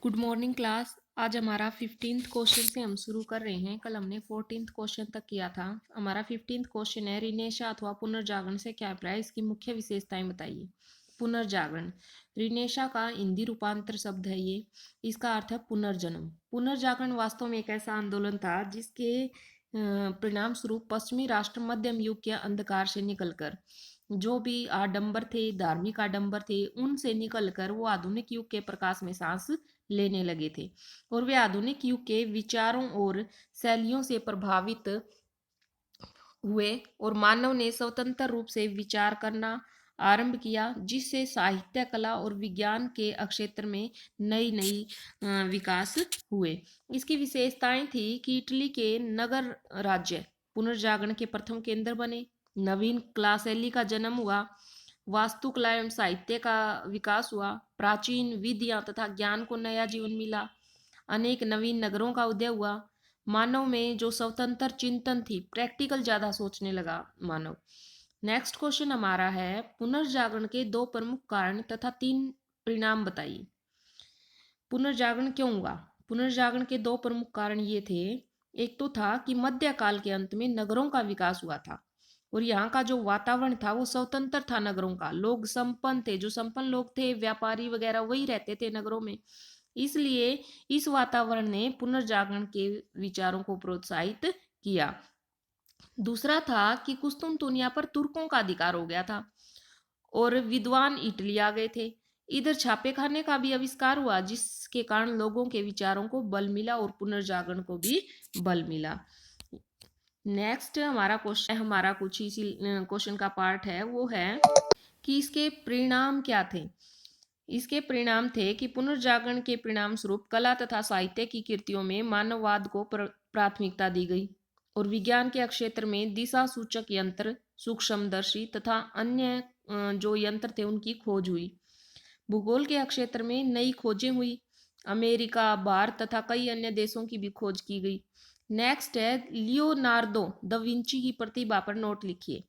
Good morning class. आज हमारा 15th question से हम शुरू कर रहे हैं। कल हमने 14th क्वेश्चन तक किया था। हमारा 15th क्वेश्चन है, रिनेशा अथवा पुनर्जागरण से क्या अभिप्राय, इसकी मुख्य विशेषताएं बताइए। पुनर्जागरण, रिनेशा का हिंदी रूपांतर शब्द है ये। इसका अर्थ है पुनर्जन्म। पुनर्जागरण वास्तव में एक ऐसा आंदोलन था जिसके परिणाम स्वरूप पश्चिमी राष्ट्र मध्यम युग के अंधकार से निकलकर, जो भी आडंबर थे, धार्मिक आडंबर थे, उनसे निकलकर वो आधुनिक युग के प्रकाश में सांस लेने लगे थे। और वे आधुनिक युग के विचारों और शैलियों से प्रभावित हुए और मानव ने स्वतंत्र रूप से विचार करना आरंभ किया, जिससे साहित्य, कला और विज्ञान के क्षेत्र में नई नई विकास हुए। इसकी विशेषताएं थी कि इटली के नगर राज्य पुनर्जागरण के प्रथम केंद्र बने, नवीन कला शैली का जन्म हुआ, वास्तुकला एवं साहित्य का विकास हुआ, प्राचीन विधियां तथा ज्ञान को नया जीवन मिला, अनेक नवीन नगरों का उदय हुआ, मानव में जो स्वतंत्र चिंतन थी, प्रैक्टिकल ज्यादा सोचने लगा मानव। नेक्स्ट क्वेश्चन हमारा है, पुनर्जागरण के दो प्रमुख कारण तथा 3 परिणाम बताइए। पुनर्जागरण क्यों हुआ? पुनर्जागरण के दो प्रमुख कारण ये थे। एक तो था कि मध्यकाल के अंत में नगरों का विकास हुआ था और यहाँ का जो वातावरण था वो स्वतंत्र था नगरों का। लोग संपन्न थे, जो संपन्न लोग थे, व्यापारी वगैरह, वही रहते थे नगरों में। इसलिए इस वातावरण ने पुनर्जागरण के विचारों को प्रोत्साहित किया। दूसरा था कि कुस्तुनतुनिया पर तुर्कों का अधिकार हो गया था और विद्वान इटली आ गए थे। इधर छापेखाने का भी आविष्कार हुआ, जिसके कारण लोगों के विचारों को बल मिला और पुनर्जागरण को भी बल मिला। नेक्स्ट हमारा क्वेश्चन, हमारा कुछ इसी क्वेश्चन का पार्ट है, वो है कि इसके परिणाम क्या थे। इसके परिणाम थे कि पुनर्जागरण के परिणाम स्वरूप कला तथा साहित्य की कृतियों में मानववाद को प्राथमिकता दी गई और विज्ञान के क्षेत्र में दिशा सूचक यंत्र, सूक्ष्मदर्शी तथा अन्य जो यंत्र थे उनकी खोज हुई। भूगोल के क्षेत्र में नई खोजें हुई, अमेरिका, भारत तथा कई अन्य देशों की भी खोज की गई। नेक्स्ट है, लियोनार्दो द विंची की प्रतिभा पर नोट लिखिए।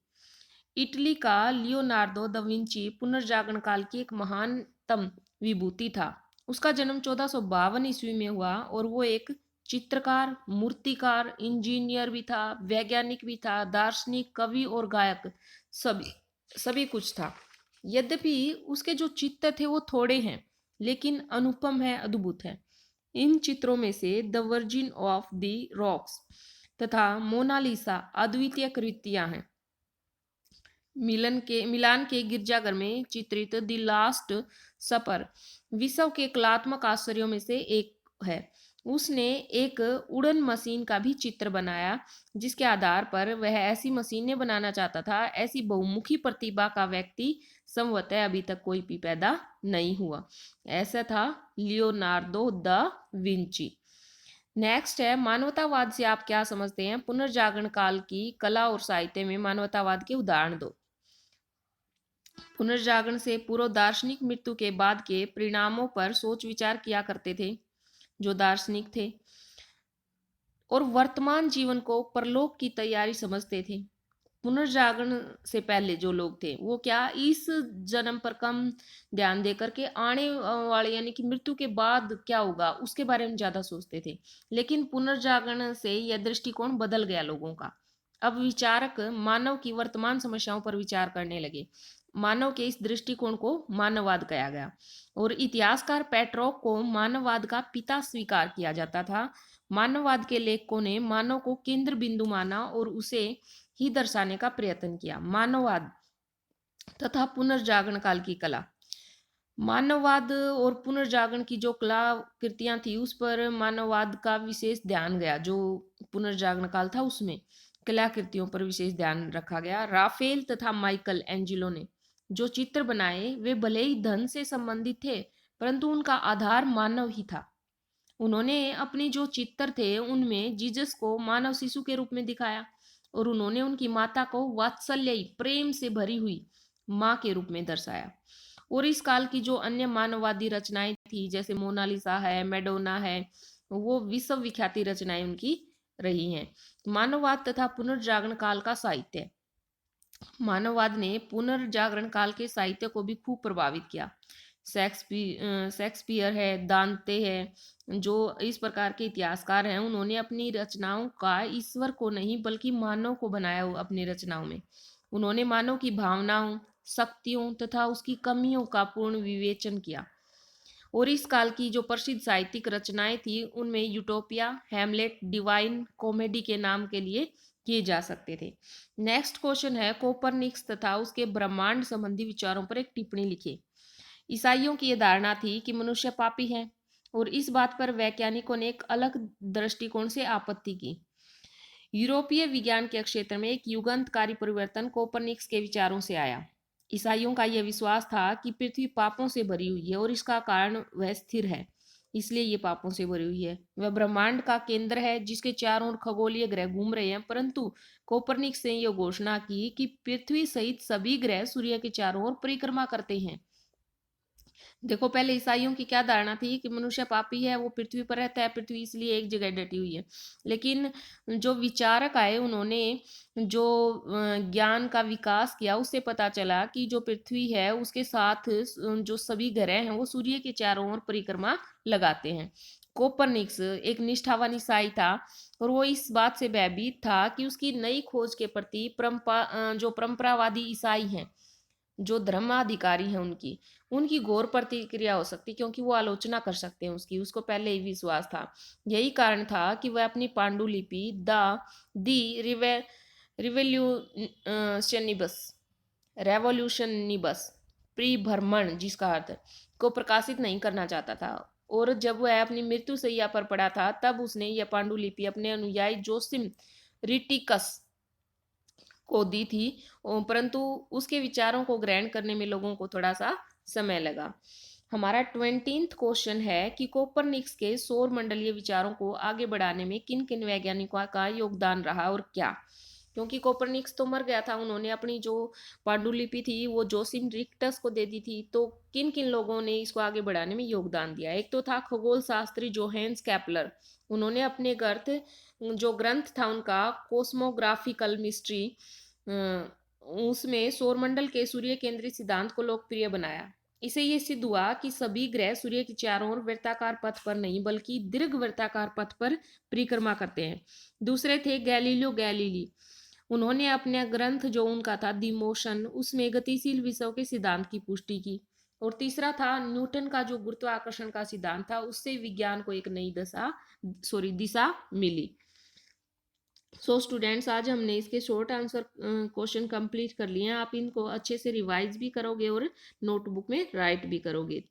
इटली का लियोनार्दो द विंची पुनर्जागरण काल की एक महानतम विभूति था। उसका जन्म 1452 ईस्वी में हुआ और वो एक चित्रकार, मूर्तिकार, इंजीनियर भी था, वैज्ञानिक भी था, दार्शनिक, कवि और गायक, सभी सभी कुछ था। यद्यपि उसके जो चित्र थे वो थोड़े हैं, लेकिन अनुपम है, अद्भुत है। इन चित्रों में से the virgin of the rocks तथा मोनालिसा अद्वितीय कृतियां हैं। मिलान के गिरजाघर में चित्रित द लास्ट सपर विश्व के कलात्मक आश्चर्यों में से एक है। उसने एक उड़न मशीन का भी चित्र बनाया, जिसके आधार पर वह ऐसी मशीनें बनाना चाहता था। ऐसी बहुमुखी प्रतिभा का व्यक्ति संभवतः अभी तक कोई भी पैदा नहीं हुआ। ऐसा था लियोनार्दो द विंची। नेक्स्ट है, मानवतावाद से आप क्या समझते हैं? पुनर्जागरण काल की कला और साहित्य में मानवतावाद के उदाहरण दो। पुनर्जागरण से पूर्व दार्शनिक मृत्यु के बाद के परिणामों पर सोच विचार किया करते थे जो दार्शनिक थे, और वर्तमान जीवन को परलोक की तैयारी समझते थे। पुनर्जागरण से पहले जो लोग थे वो क्या, इस जन्म पर कम ध्यान देकर के आने वाले यानी कि मृत्यु के बाद क्या होगा उसके बारे में ज्यादा सोचते थे। लेकिन पुनर्जागरण से यह दृष्टिकोण बदल गया लोगों का। अब विचारक मानव की वर्तमान समस्याओं पर विचार करने लगे। मानव के इस दृष्टिकोण को मानववाद कहा गया और इतिहासकार पेट्रोक को मानववाद का पिता स्वीकार किया जाता था। मानववाद के लेखकों ने मानव को केंद्र बिंदु माना और उसे ही दर्शाने का प्रयत्न किया। मानववाद तथा पुनर्जागरण काल की कला। मानववाद और पुनर्जागरण की जो कला कृतियां थी उस पर मानववाद का विशेष ध्यान गया। जो पुनर्जागरण काल था उसमें कलाकृतियों पर विशेष ध्यान रखा गया। राफेल तथा माइकल एंजिलो ने जो चित्र बनाए वे भले ही धन से संबंधित थे, परंतु उनका आधार मानव ही था। उन्होंने अपने जो चित्र थे उनमें जीसस को मानव शिशु के रूप में दिखाया और उन्होंने उनकी माता को वात्सल्य प्रेम से भरी हुई माँ के रूप में दर्शाया। और इस काल की जो अन्य मानववादी रचनाएं थी, जैसे मोनालिसा है, मैडोना है, वो विश्व विख्याति रचनाएं उनकी रही हैं। मानववाद तथा पुनर्जागरण काल का साहित्य। मानववाद ने पुनर्जागरण काल के साहित्य को भी खूब प्रभावित किया। शेक्सपियर है, दांते है, जो इस प्रकार के इतिहासकार हैं, उन्होंने अपनी रचनाओं का ईश्वर को नहीं बल्कि मानव को बनाया हो अपनी रचनाओं में। उन्होंने मानव की भावनाओं, शक्तियों तथा उसकी कमियों का पूर्ण विवेचन किया। और इस काल की जो प्रसिद्ध साहित्यिक रचनाएं थी उनमें यूटोपिया, हैमलेट, डिवाइन कॉमेडी के नाम के लिए किए जा सकते थे। नेक्स्ट क्वेश्चन है, कोपरनिक्स तथा उसके ब्रह्मांड संबंधी विचारों पर एक टिप्पणी लिखिए। ईसाइयों की यह धारणा थी कि मनुष्य पापी है और इस बात पर वैज्ञानिकों ने एक अलग दृष्टिकोण से आपत्ति की। यूरोपीय विज्ञान के क्षेत्र में एक युगांतकारी परिवर्तन कोपरनिक्स के विचारों से आया। ईसाइयों का यह विश्वास था कि पृथ्वी पापों से भरी हुई है और इसका कारण वह स्थिर है, इसलिए ये पापों से भरी हुई है। वह ब्रह्मांड का केंद्र है जिसके चारों ओर खगोलीय ग्रह घूम रहे हैं, परंतु कोपरनिक्स ने यह घोषणा की कि पृथ्वी सहित सभी ग्रह सूर्य के चारों ओर परिक्रमा करते हैं। देखो, पहले ईसाइयों की क्या धारणा थी कि मनुष्य पापी है, वो पृथ्वी पर रहता है, पृथ्वी इसलिए एक जगह डटी हुई है। लेकिन जो विचारक आए उन्होंने जो ज्ञान का विकास किया, उससे पता चला कि जो पृथ्वी है उसके साथ जो सभी ग्रह हैं वो सूर्य के चारों ओर परिक्रमा लगाते हैं। कोपरनिक्स एक निष्ठावान ईसाई था और वो इस बात से भयभीत था कि उसकी नई खोज के प्रति जो परंपरावादी ईसाई हैं, जो धर्माधिकारी हैं, उनकी उनकी घोर प्रतिक्रिया हो सकती, क्योंकि वो आलोचना कर सकते हैं उसकी। उसको पहले ही विश्वास था। यही कारण था कि वह अपनी पांडुलिपि दी रिवे रिवेल्यूशनिबस रेवोल्यूशनिबस प्रीभ्रमण जिसका अर्थ को प्रकाशित नहीं करना चाहता था। और जब वह अपनी मृत्यु शैया पर पड़ा था तब उसने यह पांडुलिपि अपने अनुयायी जोसिम रिटिकस को दी थी, परंतु उसके विचारों को ग्रहण करने में लोगों को थोड़ा सा समय लगा। हमारा 20th क्वेश्चन है कि कोपरनिक्स के सौर मंडलीय विचारों को आगे बढ़ाने में किन किन वैज्ञानिकों का योगदान रहा और क्या। क्योंकि कोपरनिक्स तो मर गया था, उन्होंने अपनी जो पांडुलिपि थी वो जोसिम रिक्टस को दे दी थी। तो किन किन लोगों ने इसको आगे बढ़ाने में योगदान दिया। एक तो था खगोल शास्त्री जोहेंस कैपलर। उन्होंने अपने जो ग्रंथ था उनका कोस्मोग्राफिकल मिस्ट्री, उसमें सौरमंडल के सूर्य केंद्रित सिद्धांत को लोकप्रिय बनाया। इसे ये सिद्ध हुआ कि सभी ग्रह सूर्य के चारों ओर वृत्ताकार पथ पर नहीं बल्कि दीर्घ वृत्ताकार पथ पर परिक्रमा करते हैं। दूसरे थे गैलीलियो गैलीली। उन्होंने अपने ग्रंथ जो उनका था दी मोशन, उसमें गतिशील विषयों के सिद्धांत की पुष्टि की। और तीसरा था न्यूटन का जो गुरुत्वाकर्षण का सिद्धांत था, उससे विज्ञान को एक नई दिशा मिली। सो स्टूडेंट्स, आज हमने इसके शॉर्ट आंसर क्वेश्चन कंप्लीट कर लिए हैं। आप इनको अच्छे से रिवाइज भी करोगे और नोटबुक में राइट भी करोगे।